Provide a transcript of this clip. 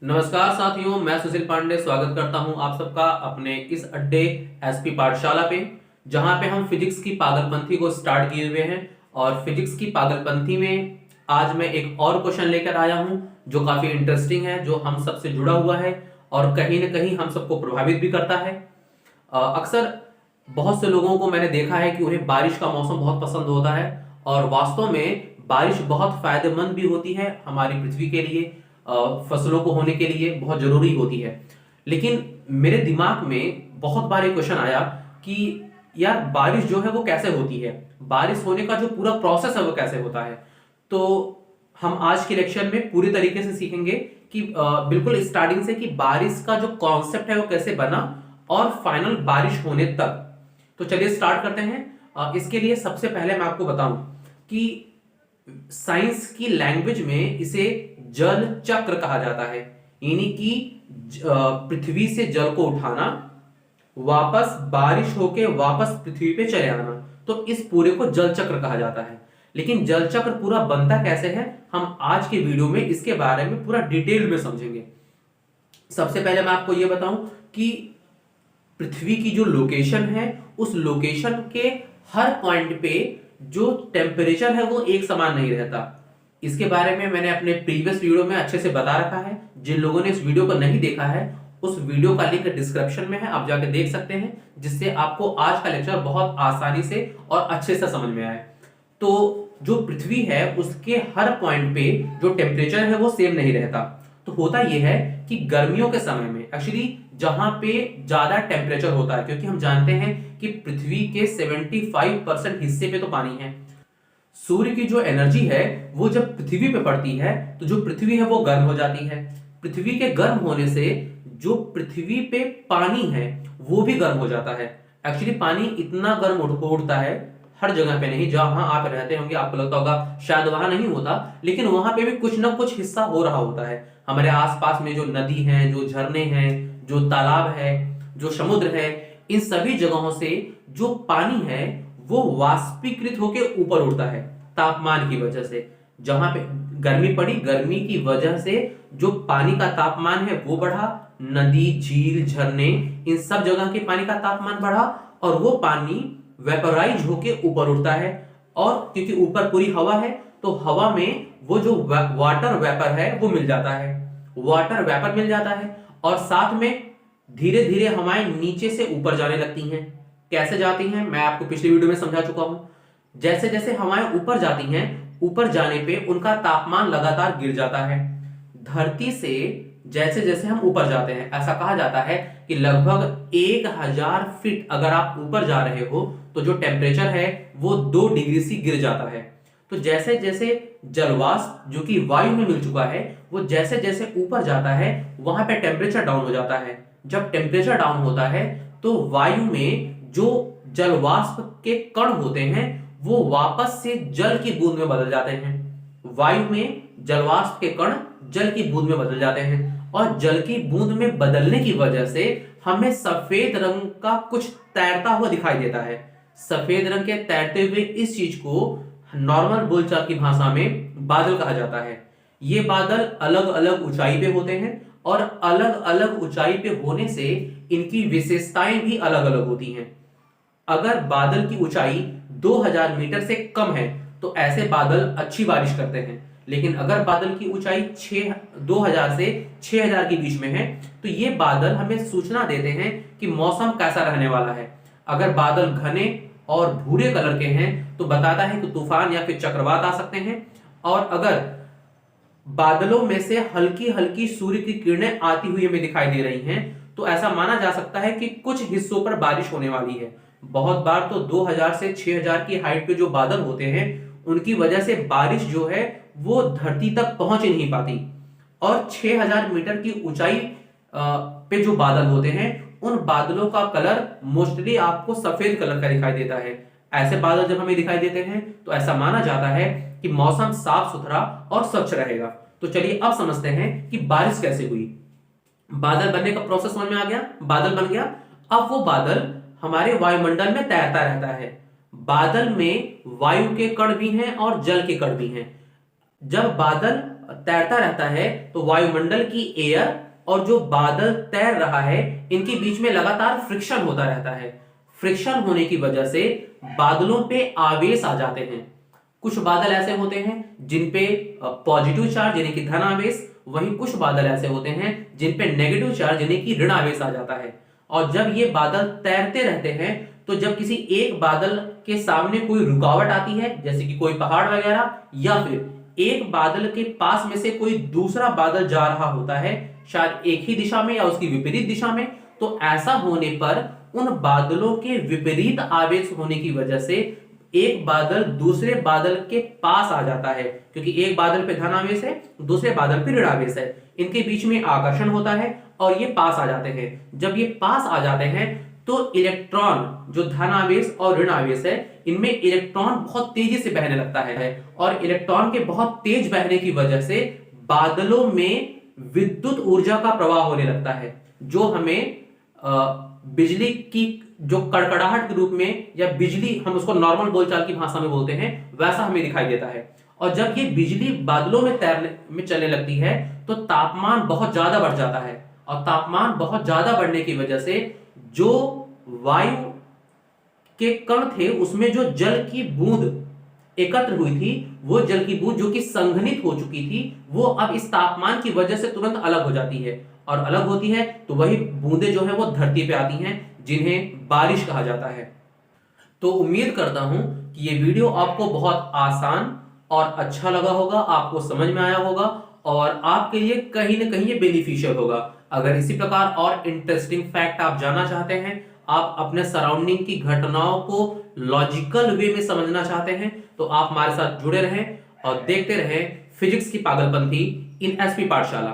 नमस्कार साथियों, मैं सुशील पांडे स्वागत करता हूं आप सबका अपने इस अड्डे एसपी पाठशाला पे, जहां पे हम फिजिक्स की पागलपंथी को स्टार्ट किए हुए हैं। और फिजिक्स की पागलपंथी में आज मैं एक और क्वेश्चन लेकर आया हूं जो काफी इंटरेस्टिंग है, जो हम सबसे जुड़ा हुआ है और कहीं ना कहीं हम सबको प्रभावित भी करता है। अक्सर बहुत से लोगों को मैंने देखा है कि उन्हें बारिश का मौसम बहुत पसंद होता है और वास्तव में बारिश बहुत फायदेमंद भी होती है हमारी पृथ्वी के लिए, फसलों को होने के लिए बहुत जरूरी होती है। लेकिन मेरे दिमाग में बहुत बार एक क्वेश्चन आया कि यार बारिश जो है वो कैसे होती है, बारिश होने का जो पूरा प्रोसेस है वो कैसे होता है। तो हम आज के लेक्चर में पूरी तरीके से सीखेंगे कि बिल्कुल स्टार्टिंग से कि बारिश का जो कॉन्सेप्ट है वो कैसे बना और फाइनल बारिश होने तक। तो चलिए स्टार्ट करते हैं। इसके लिए सबसे पहले मैं आपको बताऊं कि साइंस की लैंग्वेज में इसे जल चक्र कहा जाता है, यानी कि पृथ्वी से जल को उठाना, वापस बारिश होके वापस पृथ्वी पे चले आना। तो इस पूरे को जल चक्र कहा जाता है। लेकिन जल चक्र पूरा बनता कैसे है, हम आज के वीडियो में इसके बारे में पूरा डिटेल में समझेंगे। सबसे पहले मैं आपको यह बताऊं कि पृथ्वी की जो लोकेशन है, उस लोकेशन के हर पॉइंट पे जो टेम्परेचर है वो एक समान नहीं रहता। इसके बारे में मैंने अपने प्रीवियस वीडियो में अच्छे से बता रखा है। जिन लोगों ने इस वीडियो को नहीं देखा है, उस वीडियो का लिंक डिस्क्रिप्शन में है, आप जाके देख सकते हैं, जिससे आपको आज का लेक्चर बहुत आसानी से और अच्छे से समझ में आए। तो जो पृथ्वी है उसके हर पॉइंट पे जो टेम्परेचर है वो सेम नहीं रहता। तो होता यह है कि गर्मियों के समय में एक्चुअली जहां पे ज्यादा टेम्परेचर होता है, क्योंकि हम जानते हैं कि पृथ्वी के 75% हिस्से पे तो पानी है। सूर्य की जो एनर्जी है वो जब पृथ्वी पे पड़ती है तो जो पृथ्वी है वो गर्म हो जाती है। पृथ्वी के गर्म होने से जो पृथ्वी पे पानी है वो भी गर्म हो जाता है। एक्चुअली पानी इतना गर्म उड़ता है, हर जगह पे नहीं, जहां आप रहते होंगे आपको लगता होगा शायद वहां नहीं होता, लेकिन वहां पे भी कुछ ना कुछ हिस्सा हो रहा होता है। हमारे आसपास में जो नदी है, जो झरने हैं, जो तालाब है, जो समुद्र है, इन सभी जगहों से जो पानी है वो वाष्पीकृत होकर ऊपर उड़ता है तापमान की वजह से। जहां पे गर्मी पड़ी, गर्मी की वजह से जो पानी का तापमान है वो बढ़ा, नदी, झील, झरने, इन सब जगह के पानी का तापमान बढ़ा और वो पानी वेपराइज होके ऊपर उड़ता है। और क्योंकि ऊपर पूरी हवा है तो हवा में वो जो वाटर वेपर है वो मिल जाता है, वाटर वेपर मिल जाता है। और साथ में धीरे धीरे हवाएं नीचे से ऊपर जाने लगती हैं। कैसे जाती हैं मैं आपको पिछली वीडियो में समझा चुका हूं। जैसे जैसे हवाएं ऊपर जाती हैं, ऊपर जाने पे उनका तापमान लगातार गिर जाता है। धरती से जैसे जैसे हम ऊपर जाते हैं, ऐसा कहा जाता है कि लगभग 1000 फीट अगर आप ऊपर जा रहे हो तो जो टेम्परेचर है वो 2 डिग्री से गिर जाता है। तो जैसे जैसे जलवाष्प जो कि वायु में मिल चुका है वो जैसे जैसे ऊपर जाता है वहां पे टेम्परेचर डाउन हो जाता है। जब टेम्परेचर डाउन होता है तो वायु में जो जलवाष्प के कण होते हैं वो वापस से जल की बूंद में बदल जाते हैं। वायु में जलवाष्प के कण जल की बूंद में बदल जाते हैं और जल की बूंद में बदलने की वजह से हमें सफेद रंग का कुछ तैरता हुआ दिखाई देता है। सफेद रंग के तैरते हुए इस चीज को नॉर्मल बोलचाल की भाषा में बादल कहा जाता है। ये बादल अलग अलग ऊंचाई पे होते हैं और अलग अलग ऊंचाई पे होने से इनकी विशेषताएं भी अलग अलग होती हैं। अगर बादल की ऊंचाई 2000 मीटर से कम है तो ऐसे बादल अच्छी बारिश करते हैं। लेकिन अगर बादल की ऊंचाई 2000 से 6000 के बीच में है तो ये बादल हमें सूचना देते हैं कि मौसम कैसा रहने वाला है। अगर बादल घने और भूरे कलर के हैं तो बताता है कि तूफान या फिर चक्रवात आ सकते हैं। और अगर बादलों में से हल्की हल्की सूर्य की किरणें आती हुई हमें दिखाई दे रही हैं तो ऐसा माना जा सकता है कि कुछ हिस्सों पर बारिश होने वाली है। बहुत बार तो 2000 से 6000 की हाइट पे जो बादल होते हैं उनकी वजह से बारिश जो है वो धरती तक पहुंच ही नहीं पाती। और 6000 मीटर की ऊंचाई पे जो बादल होते हैं उन बादलों का कलर मोस्टली आपको सफेद कलर का दिखाई देता है। ऐसे बादल जब हमें दिखाई देते हैं तो ऐसा माना जाता है कि मौसम साफ सुथरा और स्वच्छ रहेगा। तो चलिए अब समझते हैं कि बारिश कैसे हुई। बादल बनने का प्रोसेस समझ में आ गया, बादल बन गया। अब वो बादल हमारे वायुमंडल में तैरता रहता है। बादल में वायु के कण भी हैं और जल के कण भी हैं। जब बादल तैरता रहता है तो वायुमंडल की एयर और जो बादल तैर रहा है इनके बीच में लगातार फ्रिक्शन होता रहता है। फ्रिक्शन होने की वजह से बादलों पे आवेश आ जाते हैं। कुछ बादल ऐसे होते हैं जिन पे पॉजिटिव चार्ज यानी कि धन आवेश, वहीं कुछ बादल ऐसे होते हैं जिन पे नेगेटिव चार्ज यानी कि ऋण आवेश आ जाता है। और जब ये बादल तैरते रहते हैं तो जब किसी एक बादल के सामने कोई रुकावट आती है, जैसे कि कोई पहाड़ वगैरह, या फिर एक बादल के पास में से कोई दूसरा बादल जा रहा होता है, शायद एक ही दिशा में या उसकी विपरीत दिशा में, तो ऐसा होने पर उन बादलों के विपरीत आवेश होने की वजह से एक बादल दूसरे बादल के पास आ जाता है, क्योंकि एक बादल पे धन आवेश है, दूसरे बादल पे ऋण आवेश है, इनके बीच में आकर्षण होता है और ये पास आ जाते हैं। जब ये पास आ जाते हैं तो इलेक्ट्रॉन, जो धन आवेश और ऋण आवेश है, इनमें इलेक्ट्रॉन बहुत तेजी से बहने लगता है और इलेक्ट्रॉन के बहुत तेज बहने की वजह से बादलों में विद्युत ऊर्जा का प्रवाह होने लगता है, जो हमें बिजली की जो कड़कड़ाहट के रूप में, या बिजली हम उसको नॉर्मल बोलचाल की भाषा में बोलते हैं, वैसा हमें दिखाई देता है। और जब ये बिजली बादलों में तैरने में चलने लगती है तो तापमान बहुत ज्यादा बढ़ जाता है, और तापमान बहुत ज्यादा बढ़ने की वजह से जो वायु के कण थे उसमें जो जल की बूंद एकत्र हुई थी, वो जल की बूंद जो कि संघनित हो चुकी थी, वो अब इस तापमान की वजह से तुरंत अलग हो जाती है, और अलग होती है तो वही बूंदें जो है वो धरती पे आती हैं, जिन्हें बारिश कहा जाता है। तो उम्मीद करता हूं कि ये वीडियो आपको बहुत आसान और अच्छा लगा होगा, आपको समझ में आया होगा और आपके लिए कहीं ना कहीं ये बेनिफिशियल होगा। अगर इसी प्रकार और इंटरेस्टिंग फैक्ट आप जानना चाहते हैं, आप अपने सराउंडिंग की घटनाओं को लॉजिकल वे में समझना चाहते हैं, तो आप हमारे साथ जुड़े रहें और देखते रहें फिजिक्स की पागलपंथी इन एसपी पाठशाला।